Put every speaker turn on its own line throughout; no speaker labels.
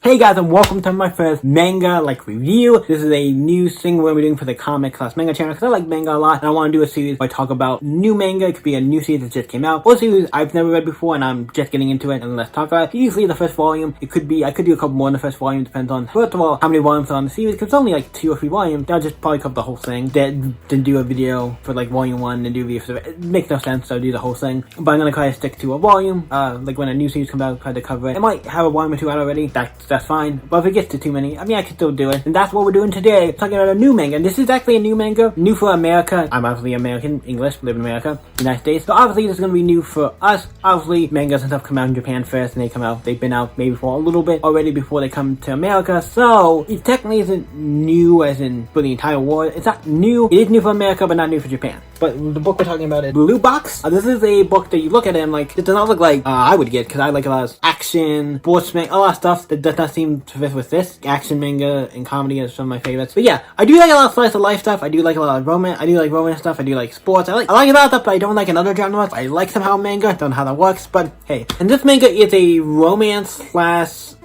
Hey guys, and welcome to my first manga review. This is a new thing we're doing for the comic/manga channel because I like manga a lot and I want to do a series where I talk about new manga. It could be a new series that just came out or a series I've never read before and I'm just getting into it, and let's talk about it. Usually the first volume, I could do a couple more in the first volume, depends on first of all how many volumes are on the series, because it's only like 2 or 3 volumes. I'll just probably cover the whole thing, then do a video for like volume 1 and do a video for it makes no sense, so I'll do the whole thing. But I'm gonna try to stick to a volume, like when a new series comes out, try to cover it. I might have a volume or 2 out already, that's fine, but if it gets to too many, I mean I can still do it. And that's what we're doing today, talking about a new manga. And this is actually a new manga, new for America. I'm obviously American, English, live in America, United States. So obviously this is gonna be new for us. Obviously mangas and stuff come out in Japan first, and they've been out maybe for a little bit already before they come to America. So it technically isn't new as in for the entire world. It's not new. It is new for America, but not new for Japan. But the book we're talking about is Blue Box. This is a book that you look at it and like, it does not look like I would get, because I like a lot of action, sports manga, a lot of stuff that does not seem to fit with this. Action manga and comedy is some of my favorites. But yeah, I do like a lot of slice of life stuff. I do like a lot of romance. I do like romance stuff. I do like sports. I like a lot of stuff, but I don't like another genres. I like somehow manga. Don't know how that works, but hey. And this manga is a romance /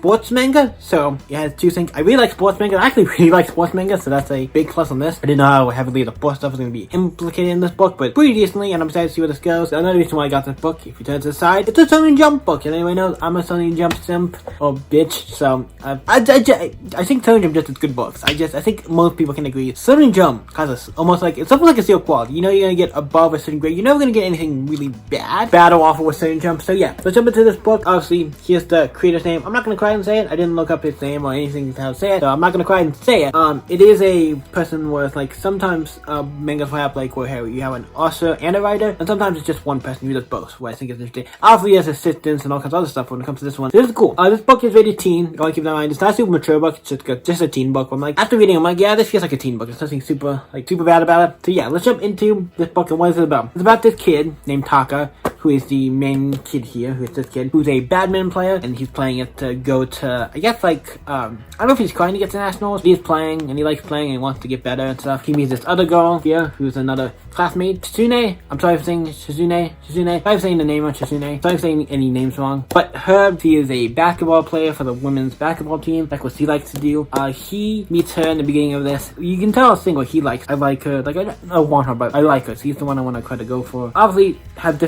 sports manga, so it has 2 things. I really like sports manga. I actually really like sports manga, so that's a big plus on this. I didn't know how heavily the sports stuff was going to be implicated in this book, but pretty decently, and I'm excited to see where this goes. Another reason why I got this book, if you turn to the side, it's a Shonen Jump book, and anyone knows I'm a Shonen Jump simp, or bitch, so I think Shonen Jump just is good books. I think most people can agree. Shonen Jump has almost like, it's something like a seal quality. You know you're going to get above a certain grade. You're never going to get anything really bad or awful with Shonen Jump, so yeah. Let's jump into this book. Obviously, here's the creator's name. I'm not going to cry and say it. I didn't look up his name or anything to how to say it, so I'm not gonna cry and say it. It is a person where like sometimes mangas will have like where you have an author and a writer, and sometimes it's just one person who does both, which I think is interesting. Obviously, he has assistants and all kinds of other stuff when it comes to this one. So this is cool. This book is rated teen. I want to keep that in mind. It's not a super mature book. It's just a teen book. I'm like, after reading, I'm like, yeah, this feels like a teen book. There's nothing super bad about it. So yeah, let's jump into this book and what is it about. It's about this kid named Taka, who is the main kid here, who is this kid, who's a badminton player, and he's playing it to go to, I guess, like, I don't know if he's trying to get to nationals, but he's playing, and he likes playing, and he wants to get better and stuff. He meets this other girl here, who's another classmate, Shizune. I'm sorry for saying Shizune. Sorry for saying the name of Shizune. Sorry for saying any names wrong. But she is a basketball player for the women's basketball team. That's what she likes to do. He meets her in the beginning of this. You can tell a thing what he likes. I like her. Like, I don't want her, but I like her. She's the one I want to try to go for. Obviously,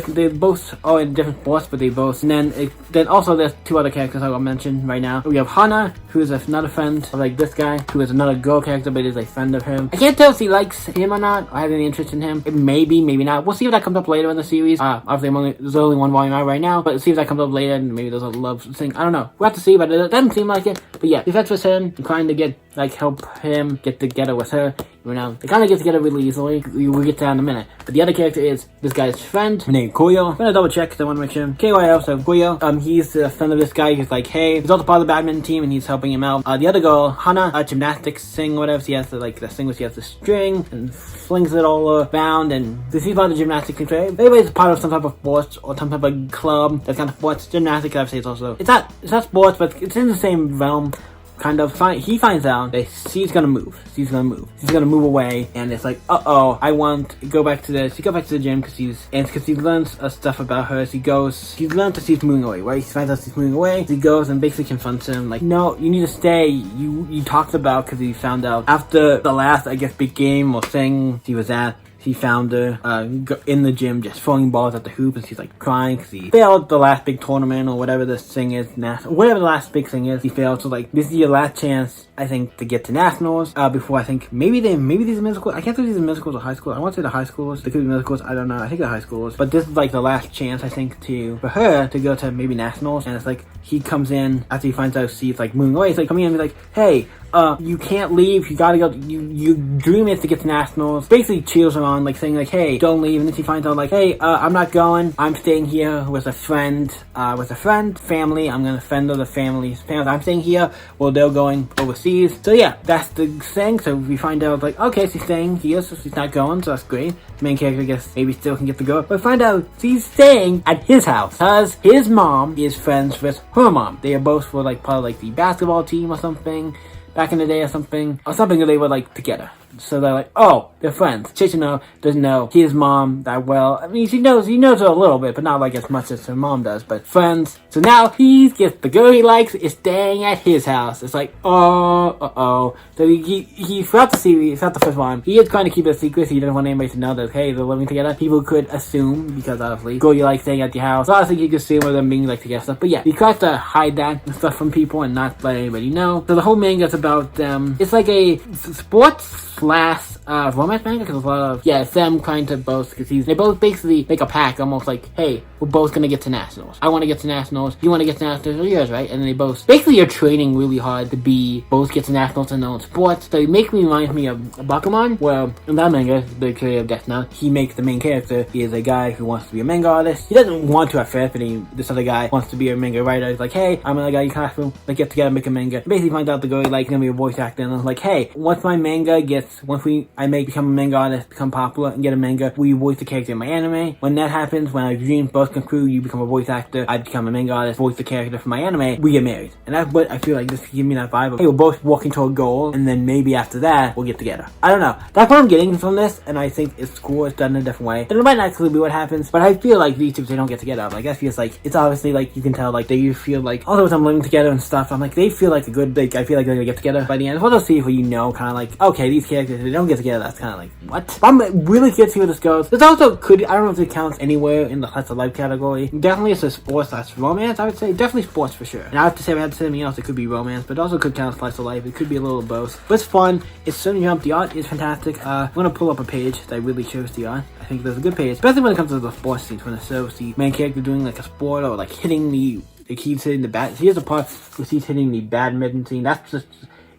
they both are in different sports, but they both. And then also there's 2 other characters I will mention right now. We have Hana, who is another friend of like this guy, who is another girl character, but is a friend of him. I can't tell if she likes him or not, or has any interest in him. It maybe not. We'll see if that comes up later in the series. Obviously there's only 1 volume out right now, but see if that comes up later, and maybe there's a love thing. I don't know. We'll have to see, but it doesn't seem like it. But yeah, defense with him, trying to help him get together with her. You know, they kind of get together really easily. We'll get to that in a minute. But the other character is this guy's friend named Koyo. I'm gonna double check because I want to make sure. KYO, so Koyo. He's the friend of this guy. He's like, hey, he's also part of the badminton team, and he's helping him out. The other girl, Hana, gymnastics thing, whatever. She has the thing where she has the string and flings it all around, and she's part of the gymnastics thing. So everybody's part of some type of sports or some type of club that's kind of sports. Gymnastics, I'd say, it's also it's not sports, but it's in the same realm. Kind of he finds out that she's gonna move. She's gonna move away, and it's like, I want to go back to the gym because he learns stuff about her. He learns that she's moving away, right? He finds out she's moving away. He goes and basically confronts him, like, no, you need to stay. You talked about, because he found out after the last, I guess, big game or thing he was at. He found her in the gym just throwing balls at the hoop, and she's like crying because he failed the last big tournament or whatever this thing is, whatever the last big thing is. He failed, so like this is your last chance, I think, to get to nationals. Before I think maybe these are middle school. I can't say these are middle schools or high school. I want to say the high schools. They could be middle schools. I don't know. I think they're high schools. But this is like the last chance, I think, for her to go to maybe nationals. And it's like he comes in after he finds out she's like moving away. He's like coming in and he's like, hey, you can't leave, you gotta go, your dream is to get to nationals. Basically cheers her on, like saying like, hey, don't leave. And then she finds out like, hey, I'm not going, I'm staying here with a friend, family. I'm gonna friend of the family's parents. I'm staying here while they're going overseas. So yeah, that's the thing. So we find out like, okay, she's staying here, so she's not going, so that's great. The main character, I guess, maybe still can get to go. But find out she's staying at his house because his mom is friends with her mom. They are both for like part of like the basketball team or something. Back in the day or something that they were like together. So they're like, oh, they're friends. Chichino doesn't know his mom that well. I mean, he knows her a little bit, but not like as much as her mom does, but friends. So now he gets the girl he likes is staying at his house. It's like, oh. So he throughout the series, throughout the first one, he is trying to keep it a secret, so he doesn't want anybody to know that, hey, they're living together. People could assume, because obviously, girl you like staying at your house. So obviously, you could assume with them being like together stuff. But yeah, he tries to hide that stuff from people and not let anybody know. So the whole manga is about them. It's like a sports / romance manga, because a lot of, it's them trying to both, because they both basically make a pact, almost like, hey, we're both gonna get to nationals. I want to get to nationals, you want to get to nationals, or yours, right? And then they both basically are training really hard to both get to nationals in their own sports. So it reminds me of Bakuman, where in that manga, the creator of Death Note, he makes the main character, he is a guy who wants to be a manga artist. He doesn't want to at first, but this other guy wants to be a manga writer. He's like, hey, I'm another guy in classroom, let's get together, make a manga. Basically finds out the girl he likes gonna be a voice actor, and I'm like, hey, once my manga become a manga artist, become popular, and get a manga, will you voice the character in my anime? When that happens, when our dreams both come true, you become a voice actor, I become a manga artist, voice the character for my anime, we get married. And that's what I feel like this gives me that vibe of, hey, we're both working toward a goal, and then maybe after that, we'll get together. I don't know. That's what I'm getting from this, and I think it's cool, it's done in a different way. And it might not actually be what happens, but I feel like these two, they don't get together. Like, that feels like, it's obviously like, you can tell, like, they feel like, although I'm living together and stuff, I'm like, they feel like a good, like, I feel like they're gonna get together by the end. We'll just see if you know, kind of like, okay, these characters, if they don't get together, that's kind of like, what? I'm really curious to see where this goes. This also I don't know if it counts anywhere in the slice of life category. Definitely it's a sports / romance, I would say. Definitely sports for sure. And I have to say, if I had to say anything else, it could be romance, but it also could count slice of life. It could be a little of both. But it's fun. It's Shonen Jump. The art is fantastic. I'm gonna pull up a page that really shows the art. I think there's a good page, especially when it comes to the sports scenes, when it shows the main character doing like a sport or like hitting he's hitting the bat. Here's a part where he's hitting the badminton scene. That's just,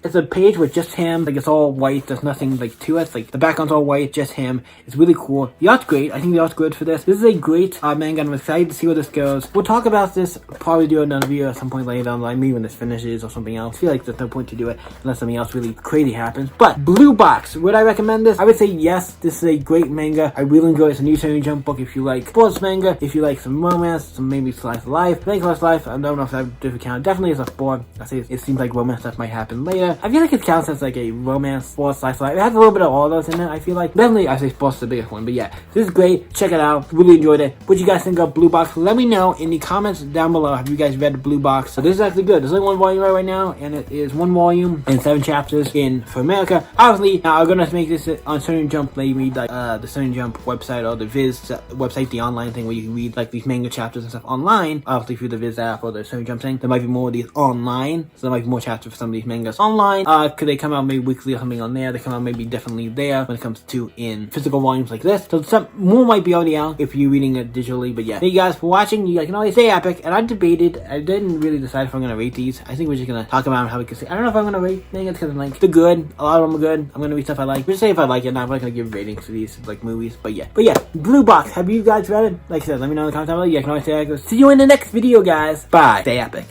it's a page with just him, like it's all white, there's nothing like to it, like the background's all white, just him. It's really cool. The art's great, I think the art's good for this. This is a great manga, I'm excited to see where this goes. We'll talk about this, probably do another video at some point later down the line, maybe when this finishes or something else. I feel like there's no point to do it unless something else really crazy happens. But Blue Box, would I recommend this? I would say yes, this is a great manga. I really enjoy it. It's a new Shonen Jump book if you like sports manga, if you like some romance, some maybe slice of life. Slice of life, I don't know if that would different count. Definitely is a sport. I say it seems like romance that might happen later. I feel like it counts as like a romance, sports, slice of life. It has a little bit of all those in it, I feel like. Definitely, I say sports is the biggest one, but yeah, this is great. Check it out. Really enjoyed it. What you guys think of Blue Box? Let me know in the comments down below. Have you guys read Blue Box? So this is actually good. There's only one volume right now, and it is one volume and 7 chapters for America. Obviously, now I'm gonna make this on Shonen Jump. They read like the Shonen Jump website or the Viz website, the online thing where you can read like these manga chapters and stuff online. Obviously, through the Viz app or the Shonen Jump thing, there might be more of these online. So there might be more chapters for some of these mangas online. Could they come out maybe weekly or something on there? They come out maybe definitely there when it comes to in physical volumes like this. So some more might be already out if you're reading it digitally. But yeah, thank you guys for watching. You guys can always say epic, and I debated. I didn't really decide if I'm gonna rate these. I think we're just gonna talk about how we can say. I don't know if I'm gonna rate mangas because I'm like they're good. A lot of them are good. I'm gonna read stuff I like. Just say if I like it. Not I'm not gonna give ratings to these like movies. But yeah, Blue Box. Have you guys read it? Like I said, let me know in the comments down below. You guys can always say. See you in the next video, guys. Bye. Stay epic.